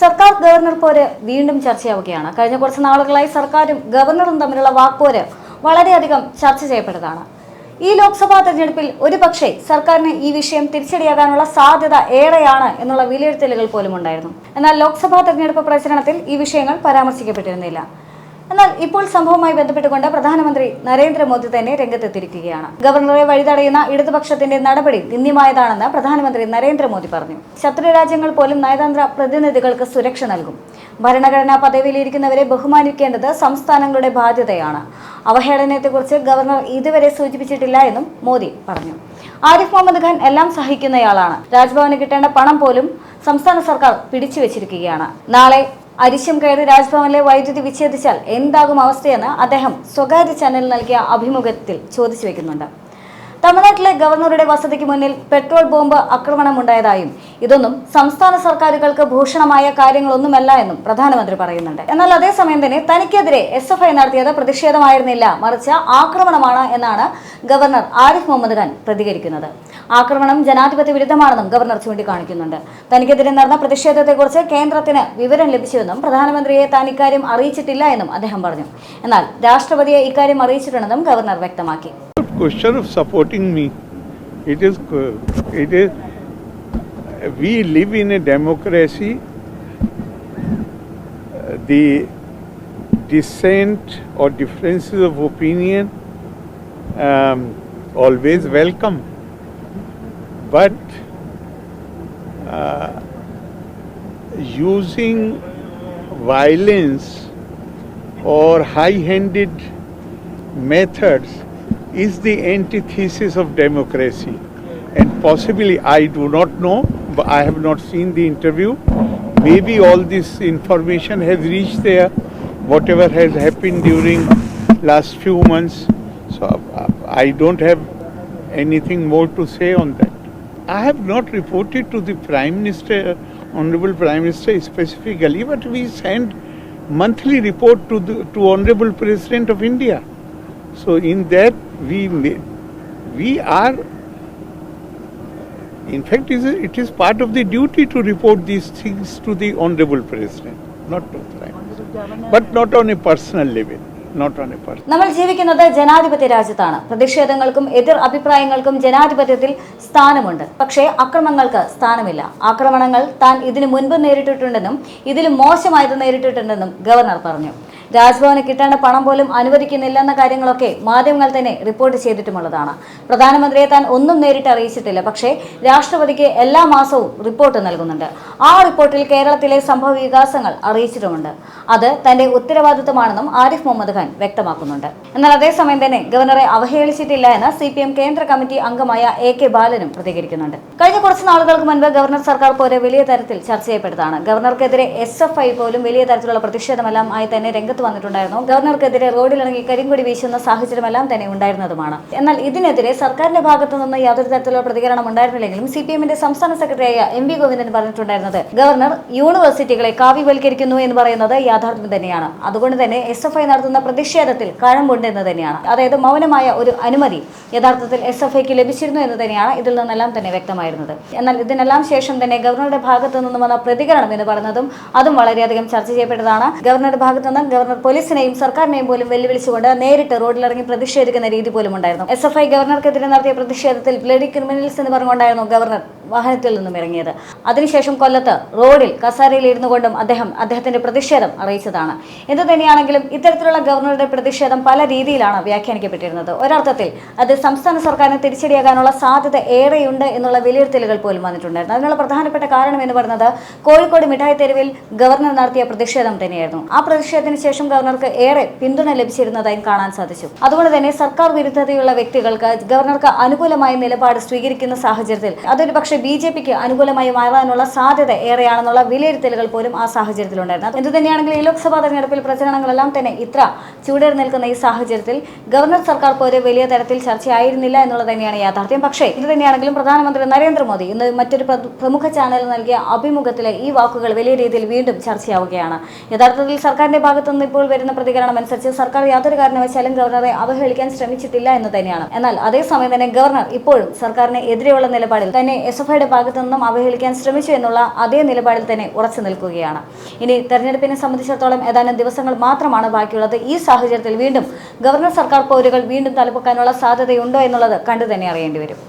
സർക്കാർ ഗവർണർ പോര് വീണ്ടും ചർച്ചയാവുകയാണ്. കഴിഞ്ഞ കുറച്ച് നാളുകളായി സർക്കാരും ഗവർണറും തമ്മിലുള്ള വാക്പോര് വളരെയധികം ചർച്ച ചെയ്യപ്പെട്ടതാണ്. ഈ ലോക്സഭാ തെരഞ്ഞെടുപ്പിൽ ഒരുപക്ഷെ സർക്കാരിന് ഈ വിഷയം തിരിച്ചടിയാകാനുള്ള സാധ്യത ഏറെയാണ് എന്നുള്ള വിലയിരുത്തലുകൾ പോലും ഉണ്ടായിരുന്നു. എന്നാൽ ലോക്സഭാ തെരഞ്ഞെടുപ്പ് പ്രചരണത്തിൽ ഈ വിഷയങ്ങൾ പരാമർശിക്കപ്പെട്ടിരുന്നില്ല. എന്നാൽ ഇപ്പോൾ സംഭവവുമായി ബന്ധപ്പെട്ടുകൊണ്ട് പ്രധാനമന്ത്രി നരേന്ദ്രമോദി തന്നെ രംഗത്തെത്തിയിരിക്കുകയാണ്. ഗവർണറെ വഴിതടയുന്ന ഇടതുപക്ഷത്തിന്റെ നടപടി നിന്ദ്യമായതാണെന്ന് പ്രധാനമന്ത്രി നരേന്ദ്രമോദി പറഞ്ഞു. ശത്രു രാജ്യങ്ങൾ പോലും നയതന്ത്ര പ്രതിനിധികൾക്ക് സുരക്ഷ നൽകും. ഭരണഘടനാ പദവിയിലിരിക്കുന്നവരെ ബഹുമാനിക്കേണ്ടത് സംസ്ഥാനങ്ങളുടെ ബാധ്യതയാണ്. അവഹേളനത്തെക്കുറിച്ച് ഗവർണർ ഇതുവരെ സൂചിപ്പിച്ചിട്ടില്ല എന്നും മോദി പറഞ്ഞു. ആരിഫ് മുഹമ്മദ് ഖാൻ എല്ലാം സഹിക്കുന്നയാളാണ്. രാജ്ഭവന് കിട്ടേണ്ട പണം പോലും സംസ്ഥാന സർക്കാർ പിടിച്ചുവെച്ചിരിക്കുകയാണ്. നാളെ അരിശം കയറി രാജ്ഭവനിലെ വൈദ്യുതി വിച്ഛേദിച്ചാൽ എന്താകും അവസ്ഥയെന്ന് അദ്ദേഹം സ്വകാര്യ ചാനലിൽ നൽകിയ അഭിമുഖത്തിൽ ചോദിച്ചു വെക്കുന്നുണ്ട്. തമിഴ്നാട്ടിലെ ഗവർണറുടെ വസതിക്ക് മുന്നിൽ പെട്രോൾ ബോംബ് ആക്രമണമുണ്ടായതായും ഇതൊന്നും സംസ്ഥാന സർക്കാരുകൾക്ക് ഭൂഷണമായ കാര്യങ്ങളൊന്നുമല്ല എന്നും പ്രധാനമന്ത്രി പറയുന്നുണ്ട്. എന്നാൽ അതേസമയം തന്നെ തനിക്കെതിരെ SFI നടത്തിയത് പ്രതിഷേധമായിരുന്നില്ല, മറിച്ച് ആക്രമണമാണ് എന്നാണ് ഗവർണർ ആരിഫ് മുഹമ്മദ് ഖാൻ പ്രതികരിക്കുന്നത്. ആക്രമണം ജനാധിപത്യ വിരുദ്ധമാണെന്നും ഗവർണർ ചൂണ്ടിക്കാണിക്കുന്നുണ്ട്. തനിക്കെതിരെ നടന്ന പ്രതിഷേധത്തെക്കുറിച്ച് കേന്ദ്രത്തിന് വിവരം ലഭിച്ചുവെന്നും പ്രധാനമന്ത്രിയെ താൻ ഇക്കാര്യം അറിയിച്ചിട്ടില്ല എന്നും അദ്ദേഹം പറഞ്ഞു. എന്നാൽ രാഷ്ട്രപതിയെ ഇക്കാര്യം അറിയിച്ചിട്ടുണ്ടെന്നും ഗവർണർ വ്യക്തമാക്കി. Question of supporting me, it is we live in a democracy. The dissent or differences of opinion always welcome, but using violence or high-handed methods is the antithesis of democracy, and possibly, I do not know, but I have not seen the interview. Maybe all this information has reached there, whatever has happened during last few months. So I don't have anything more to say on that. I have not reported to the Prime Minister, Honorable Prime Minister specifically, but we send monthly report to Honorable President of India. So in that we are, in fact, it is part of the duty to report these things to the Honorable President, not to the Prime Minister, but not on a personal level. നമ്മൾ ജീവിക്കുന്നത് ജനാധിപത്യ രാജ്യത്താണ്. പ്രതിഷേധങ്ങൾക്കും എതിർ അഭിപ്രായങ്ങൾക്കും ജനാധിപത്യത്തിൽ സ്ഥാനമുണ്ട്. പക്ഷേ അക്രമങ്ങൾക്ക് സ്ഥാനമില്ല. ആക്രമണങ്ങൾ താൻ ഇതിനു മുൻപ് നേരിട്ടിട്ടുണ്ടെന്നും ഇതിലും മോശമായത് നേരിട്ടിട്ടുണ്ടെന്നും ഗവർണർ പറഞ്ഞു. രാജ്ഭവന് കിട്ടേണ്ട പണം പോലും അനുവദിക്കുന്നില്ലെന്ന കാര്യങ്ങളൊക്കെ മാധ്യമങ്ങൾ തന്നെ റിപ്പോർട്ട് ചെയ്തിട്ടുമുള്ളതാണ്. പ്രധാനമന്ത്രിയെ താൻ ഒന്നും നേരിട്ട് അറിയിച്ചിട്ടില്ല. പക്ഷേ രാഷ്ട്രപതിക്ക് എല്ലാ മാസവും റിപ്പോർട്ട് നൽകുന്നുണ്ട്. ആ റിപ്പോർട്ടിൽ കേരളത്തിലെ സംഭവ വികാസങ്ങൾ അറിയിച്ചിട്ടുമുണ്ട്. അത് തന്റെ ഉത്തരവാദിത്തമാണെന്നും ആരിഫ് മുഹമ്മദ് ഖാൻ വ്യക്തമാക്കുന്നുണ്ട്. എന്നാൽ അതേസമയം തന്നെ ഗവർണറെ അവഹേളിച്ചിട്ടില്ല എന്ന് CPM കേന്ദ്ര കമ്മിറ്റി അംഗമായ AK ബാലനും പ്രതികരിക്കുന്നുണ്ട്. കഴിഞ്ഞ കുറച്ച് നാളുകൾക്ക് മുൻപ് ഗവർണർ സർക്കാർ പോലെ വലിയ തരത്തിൽ ചർച്ച ചെയ്യപ്പെട്ടതാണ്. ഗവർണർക്കെതിരെ SFI പോലും വലിയ തരത്തിലുള്ള പ്രതിഷേധമെല്ലാം ആയി തന്നെ രംഗത്ത് വന്നിട്ടുണ്ടായിരുന്നു. ഗവർണർക്കെതിരെ റോഡിലിറങ്ങി കരിങ്കൊടി വീശുന്ന സാഹചര്യമെല്ലാം തന്നെ ഉണ്ടായിരുന്നതുമാണ്. എന്നാൽ ഇതിനെതിരെ സർക്കാരിന്റെ ഭാഗത്തു നിന്ന് യാതൊരു തരത്തിലുള്ള പ്രതികരണം ഉണ്ടായിരുന്നില്ലെങ്കിലും CPMന്റെ സംസ്ഥാന സെക്രട്ടറിയായ MV ഗോവിന്ദൻ പറഞ്ഞിട്ടുണ്ടായിരുന്നത് ഗവർണർ യൂണിവേഴ്സിറ്റികളെ കാവ്യവൽക്കരിക്കുന്നു എന്ന് പറയുന്നത് യാഥാർത്ഥ്യം തന്നെയാണ്. അതുകൊണ്ട് തന്നെ SFI നടത്തുന്ന പ്രതിഷേധത്തിൽ കഴമ്പുണ്ട് എന്ന് തന്നെയാണ്. അതായത് മൗനമായ ഒരു അനുമതി യഥാർത്ഥത്തിൽ SFIക്ക് ലഭിച്ചിരുന്നു എന്ന് തന്നെയാണ് ഇതിൽ നിന്നെല്ലാം തന്നെ വ്യക്തമായിരുന്നത്. എന്നാൽ ഇതിനെല്ലാം ശേഷം തന്നെ ഗവർണറുടെ ഭാഗത്തു നിന്നും വന്ന പ്രതികരണം എന്ന് പറയുന്നതും അതും വളരെയധികം ചർച്ച ചെയ്യപ്പെട്ടതാണ്. ഗവർണറുടെ ഭാഗത്തു നിന്ന് ഗവർണർ പോലീസിനെയും സർക്കാരിനെയും പോലും വെല്ലുവിളിച്ചുകൊണ്ട് നേരിട്ട് റോഡിലിറങ്ങി പ്രതിഷേധിക്കുന്ന രീതി പോലും ഉണ്ടായിരുന്നു. SFI ഗവർണർക്കെതിരെ നടത്തിയ പ്രതിഷേധത്തിൽ ബ്ലഡി ക്രിമിനൽസ് എന്ന് പറഞ്ഞുകൊണ്ടായിരുന്നു ഗവർണർ വാഹനത്തിൽ നിന്നും ഇറങ്ങിയത്. അതിനുശേഷം കൊല്ലത്ത് റോഡിൽ കസാരയിൽ ഇരുന്നു കൊണ്ടും അദ്ദേഹത്തിന്റെ പ്രതിഷേധം അറിയിച്ചതാണ്. എന്ത് തന്നെയാണെങ്കിലും ഇത്തരത്തിലുള്ള ഗവർണറുടെ പ്രതിഷേധം പല രീതിയിലാണ് വ്യാഖ്യാനിക്കപ്പെട്ടിരുന്നത്. ഒരർത്ഥത്തിൽ അത് സംസ്ഥാന സർക്കാരിന് തിരിച്ചടിയാകാനുള്ള സാധ്യത ഏറെയുണ്ട് എന്നുള്ള വിലയിരുത്തലുകൾ പോലും വന്നിട്ടുണ്ടായിരുന്നു. അതിനുള്ള പ്രധാനപ്പെട്ട കാരണം എന്ന് പറയുന്നത് കോഴിക്കോട് മിഠായി തെരുവിൽ ഗവർണർ നടത്തിയ പ്രതിഷേധം തന്നെയായിരുന്നു. ആ പ്രതിഷേധത്തിന് ശേഷം ഗവർണർക്ക് ഏറെ പിന്തുണ ലഭിച്ചിരുന്നതായും കാണാൻ സാധിച്ചു. അതുകൊണ്ട് തന്നെ സർക്കാർ വിരുദ്ധതയുള്ള വ്യക്തികൾക്ക് ഗവർണർക്ക് അനുകൂലമായ നിലപാട് സ്വീകരിക്കുന്ന സാഹചര്യത്തിൽ അതൊരു പക്ഷേ BJPക്ക് അനുകൂലമായി മാറാനുള്ള സാധ്യത ഏറെയാണെന്നുള്ള വിലയിരുത്തലുകൾ പോലും ആ സാഹചര്യത്തിലുണ്ടായിരുന്നു. എന്തു തന്നെയാണെങ്കിലും ഈ ലോക്സഭാ തെരഞ്ഞെടുപ്പിൽ പ്രചരണങ്ങളെല്ലാം തന്നെ ഇത്ര ചൂടേറി നിൽക്കുന്ന ഈ സാഹചര്യത്തിൽ ഗവർണർ സർക്കാർ പോലെ വലിയ തരത്തിൽ ചർച്ചയായിരുന്നില്ല എന്നുള്ളത് തന്നെയാണ് യാഥാർത്ഥ്യം. പക്ഷേ ഇത് തന്നെയാണെങ്കിലും പ്രധാനമന്ത്രി നരേന്ദ്രമോദി ഇന്ന് മറ്റൊരു പ്രമുഖ ചാനലിൽ നൽകിയ അഭിമുഖത്തിലെ ഈ വാക്കുകൾ വലിയ രീതിയിൽ വീണ്ടും ചർച്ചയാവുകയാണ്. യഥാർത്ഥത്തിൽ സർക്കാരിന്റെ ഭാഗത്തു നിന്ന് ഇപ്പോൾ വരുന്ന പ്രതികരണം അനുസരിച്ച് സർക്കാർ യാതൊരു കാരണവശാലും ഗവർണറെ അവഹേളിക്കാൻ ശ്രമിച്ചിട്ടില്ല എന്ന് തന്നെയാണ്. എന്നാൽ അതേസമയം തന്നെ ഗവർണർ ഇപ്പോഴും സർക്കാരിന് എതിരെയുള്ള നിലപാടിൽ തന്നെ നിയമസഭയുടെ ഭാഗത്തു നിന്നും അവഹേളിക്കാൻ ശ്രമിച്ചു എന്നുള്ള അതേ നിലപാടിൽ തന്നെ ഉറച്ചു നിൽക്കുകയാണ്. ഇനി തെരഞ്ഞെടുപ്പിനെ സംബന്ധിച്ചിടത്തോളം ഏതാനും ദിവസങ്ങൾ മാത്രമാണ് ബാക്കിയുള്ളത്. ഈ സാഹചര്യത്തിൽ വീണ്ടും ഗവർണർ സർക്കാർ പോരുകൾ വീണ്ടും തലപ്പൊക്കാനുള്ള സാധ്യതയുണ്ടോ എന്നുള്ളത് കണ്ടു തന്നെ അറിയേണ്ടി വരും.